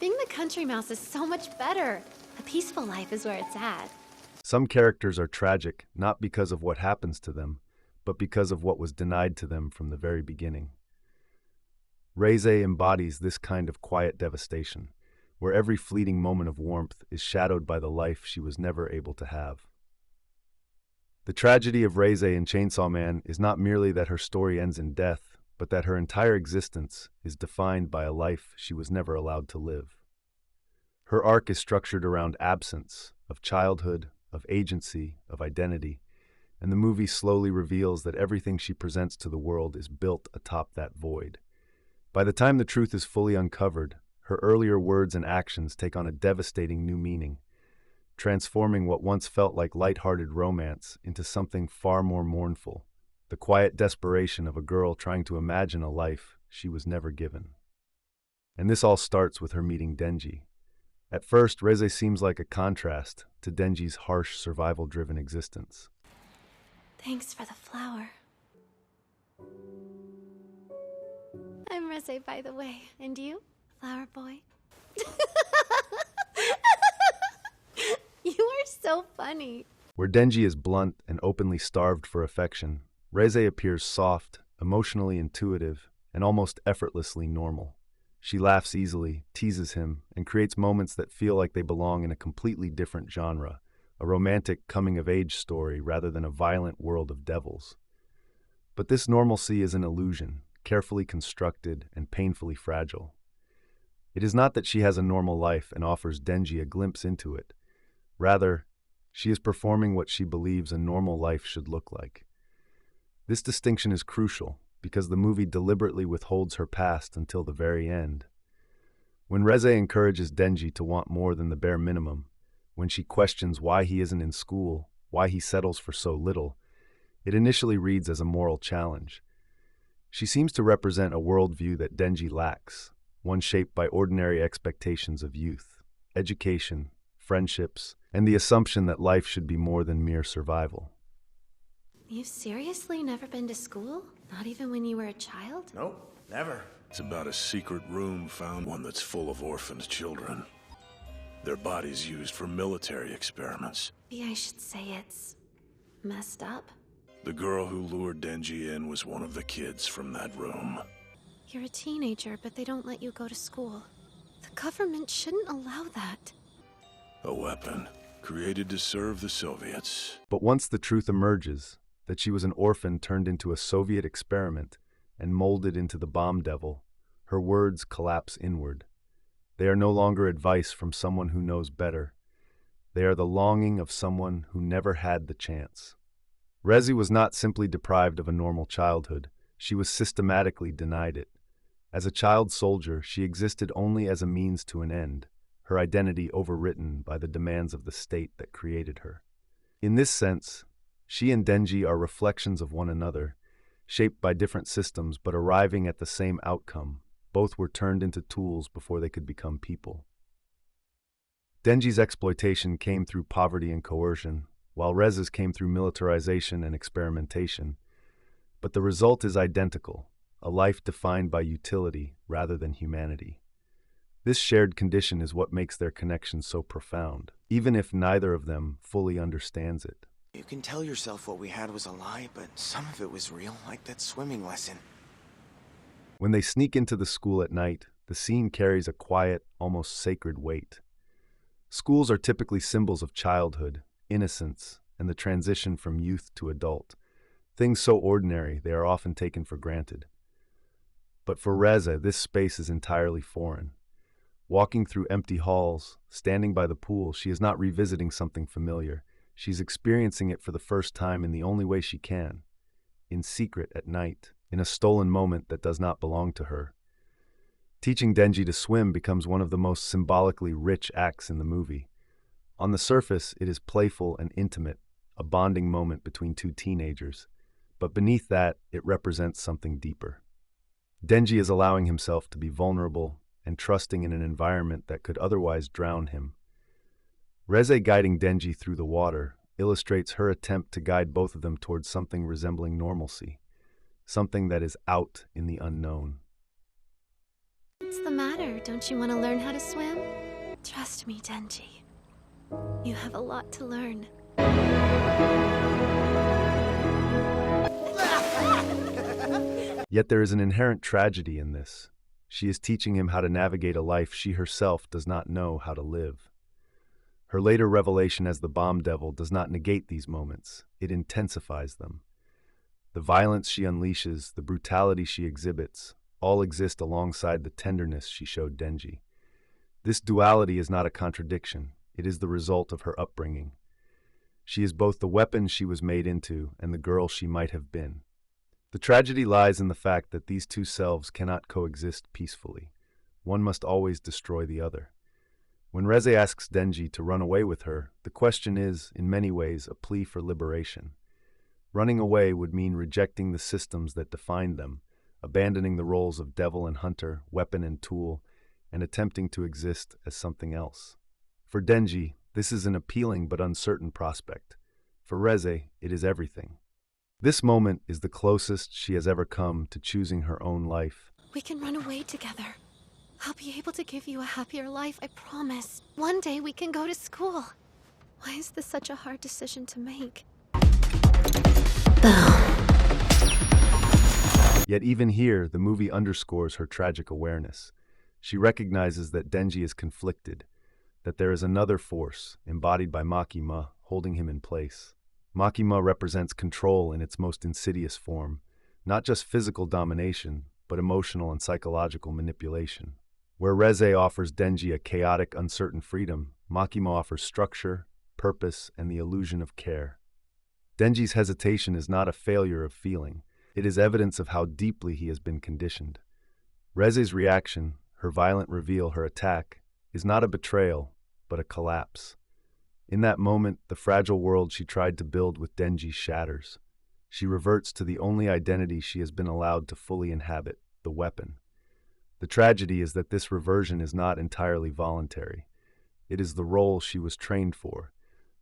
Being the country mouse is so much better. A peaceful life is where it's at. Some characters are tragic not because of what happens to them, but because of what was denied to them from the very beginning. Reze embodies this kind of quiet devastation, where every fleeting moment of warmth is shadowed by the life she was never able to have. The tragedy of Reze in Chainsaw Man is not merely that her story ends in death, but that her entire existence is defined by a life she was never allowed to live. Her arc is structured around absence, of childhood, of agency, of identity, and the movie slowly reveals that everything she presents to the world is built atop that void. By the time the truth is fully uncovered, her earlier words and actions take on a devastating new meaning, transforming what once felt like light-hearted romance into something far more mournful, the quiet desperation of a girl trying to imagine a life she was never given. And this all starts with her meeting Denji. At first, Reze seems like a contrast to Denji's harsh, survival-driven existence. Thanks for the flower. I'm Reze, by the way. And you, flower boy? You are so funny. Where Denji is blunt and openly starved for affection, Reze appears soft, emotionally intuitive, and almost effortlessly normal. She laughs easily, teases him, and creates moments that feel like they belong in a completely different genre, a romantic coming-of-age story rather than a violent world of devils. But this normalcy is an illusion, carefully constructed and painfully fragile. It is not that she has a normal life and offers Denji a glimpse into it. Rather, she is performing what she believes a normal life should look like. This distinction is crucial because the movie deliberately withholds her past until the very end. When Reze encourages Denji to want more than the bare minimum, when she questions why he isn't in school, why he settles for so little, it initially reads as a moral challenge. She seems to represent a worldview that Denji lacks, one shaped by ordinary expectations of youth, education, friendships, and the assumption that life should be more than mere survival. You've seriously never been to school? Not even when you were a child? Nope, never. It's about a secret room found, one that's full of orphaned children. Their bodies used for military experiments. Maybe I should say it's messed up. The girl who lured Denji in was one of the kids from that room. You're a teenager, but they don't let you go to school. The government shouldn't allow that. A weapon created to serve the Soviets. But once the truth emerges, that she was an orphan turned into a Soviet experiment and molded into the bomb devil, her words collapse inward. They are no longer advice from someone who knows better. They are the longing of someone who never had the chance. Reze was not simply deprived of a normal childhood, she was systematically denied it. As a child soldier, she existed only as a means to an end, her identity overwritten by the demands of the state that created her. In this sense, she and Denji are reflections of one another, shaped by different systems but arriving at the same outcome. Both were turned into tools before they could become people. Denji's exploitation came through poverty and coercion, while Reze's came through militarization and experimentation. But the result is identical, a life defined by utility rather than humanity. This shared condition is what makes their connection so profound, even if neither of them fully understands it. You can tell yourself what we had was a lie, but some of it was real, like that swimming lesson. When they sneak into the school at night, the scene carries a quiet, almost sacred weight. Schools are typically symbols of childhood, innocence, and the transition from youth to adult. Things so ordinary, they are often taken for granted. But for Reze, this space is entirely foreign. Walking through empty halls, standing by the pool, she is not revisiting something familiar. She's experiencing it for the first time in the only way she can, in secret at night, in a stolen moment that does not belong to her. Teaching Denji to swim becomes one of the most symbolically rich acts in the movie. On the surface, it is playful and intimate, a bonding moment between two teenagers. But beneath that, it represents something deeper. Denji is allowing himself to be vulnerable and trusting in an environment that could otherwise drown him. Reze guiding Denji through the water illustrates her attempt to guide both of them towards something resembling normalcy, something that is out in the unknown. What's the matter? matter? Don't you want to learn how to swim? Trust me, Denji. You have a lot to learn. Yet there is an inherent tragedy in this. She is teaching him how to navigate a life she herself does not know how to live. Her later revelation as the bomb devil does not negate these moments, it intensifies them. The violence she unleashes, the brutality she exhibits, all exist alongside the tenderness she showed Denji. This duality is not a contradiction, it is the result of her upbringing. She is both the weapon she was made into and the girl she might have been. The tragedy lies in the fact that these two selves cannot coexist peacefully. One must always destroy the other. When Reze asks Denji to run away with her, the question is, in many ways, a plea for liberation. Running away would mean rejecting the systems that defined them, abandoning the roles of devil and hunter, weapon and tool, and attempting to exist as something else. For Denji, this is an appealing but uncertain prospect. For Reze, it is everything. This moment is the closest she has ever come to choosing her own life. We can run away together. I'll be able to give you a happier life, I promise. One day we can go to school. Why is this such a hard decision to make? Yet even here, the movie underscores her tragic awareness. She recognizes that Denji is conflicted, that there is another force, embodied by Makima, holding him in place. Makima represents control in its most insidious form, not just physical domination, but emotional and psychological manipulation. Where Reze offers Denji a chaotic, uncertain freedom, Makima offers structure, purpose, and the illusion of care. Denji's hesitation is not a failure of feeling, it is evidence of how deeply he has been conditioned. Reze's reaction, her violent reveal, her attack, is not a betrayal, but a collapse. In that moment, the fragile world she tried to build with Denji shatters. She reverts to the only identity she has been allowed to fully inhabit, the weapon. The tragedy is that this reversion is not entirely voluntary. It is the role she was trained for,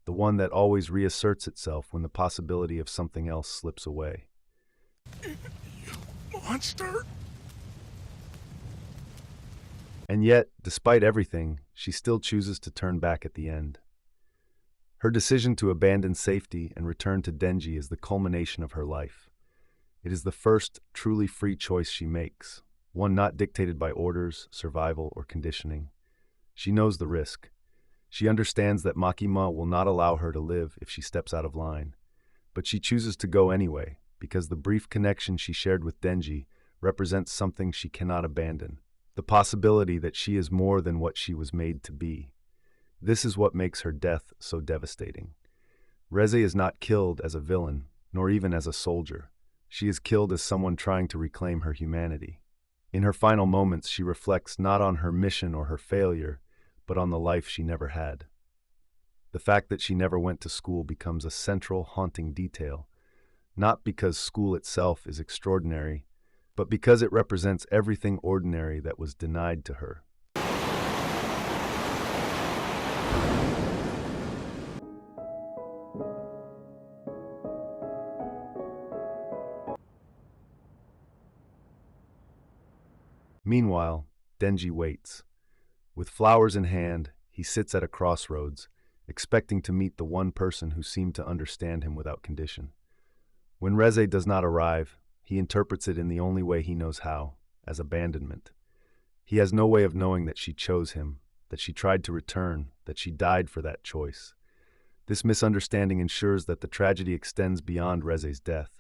the one that always reasserts itself when the possibility of something else slips away. You monster! And yet, despite everything, she still chooses to turn back at the end. Her decision to abandon safety and return to Denji is the culmination of her life. It is the first truly free choice she makes, one not dictated by orders, survival, or conditioning. She knows the risk. She understands that Makima will not allow her to live if she steps out of line. But she chooses to go anyway, because the brief connection she shared with Denji represents something she cannot abandon, the possibility that she is more than what she was made to be. This is what makes her death so devastating. Reze is not killed as a villain, nor even as a soldier. She is killed as someone trying to reclaim her humanity. In her final moments, she reflects not on her mission or her failure, but on the life she never had. The fact that she never went to school becomes a central, haunting detail, not because school itself is extraordinary, but because it represents everything ordinary that was denied to her. Meanwhile, Denji waits. With flowers in hand, he sits at a crossroads, expecting to meet the one person who seemed to understand him without condition. When Reze does not arrive, he interprets it in the only way he knows how, as abandonment. He has no way of knowing that she chose him, that she tried to return, that she died for that choice. This misunderstanding ensures that the tragedy extends beyond Reze's death.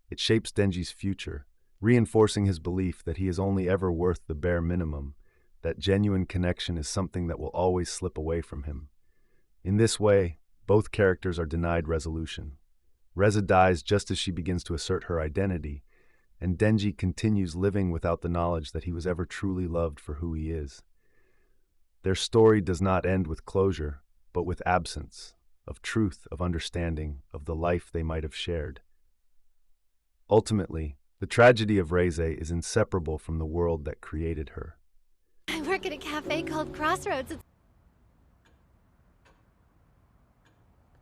It shapes Denji's future, reinforcing his belief that he is only ever worth the bare minimum, that genuine connection is something that will always slip away from him. In this way, both characters are denied resolution. Reze dies just as she begins to assert her identity, and Denji continues living without the knowledge that he was ever truly loved for who he is. Their story does not end with closure, but with absence, of truth, of understanding, of the life they might have shared. Ultimately, the tragedy of Reze is inseparable from the world that created her. I work at a cafe called Crossroads.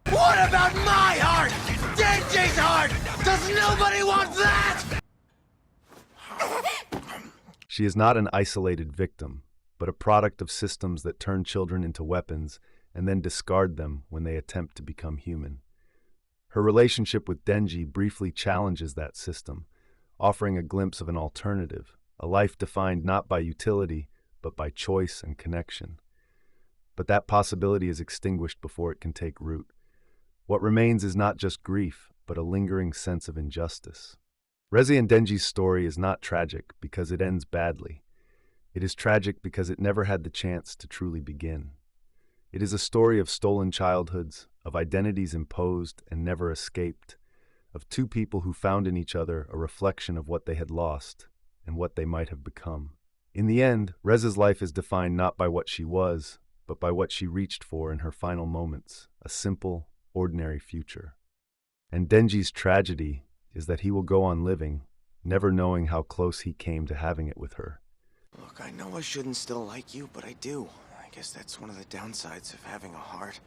What about my heart? Denji's heart! Does nobody want that? She is not an isolated victim. but a product of systems that turn children into weapons and then discard them when they attempt to become human. Her relationship with Denji briefly challenges that system, offering a glimpse of an alternative, a life defined not by utility, but by choice and connection. But that possibility is extinguished before it can take root. What remains is not just grief, but a lingering sense of injustice. Reze and Denji's story is not tragic because it ends badly. It is tragic because it never had the chance to truly begin. It is a story of stolen childhoods, of identities imposed and never escaped, of two people who found in each other a reflection of what they had lost and what they might have become. In the end, Reze's life is defined not by what she was, but by what she reached for in her final moments, a simple, ordinary future. And Denji's tragedy is that he will go on living, never knowing how close he came to having it with her. Look, I know I shouldn't still like you, but I do. I guess that's one of the downsides of having a heart.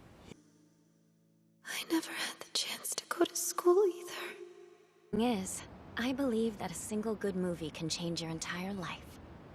I never had the chance to go to school either. Thing is, I believe that a single good movie can change your entire life.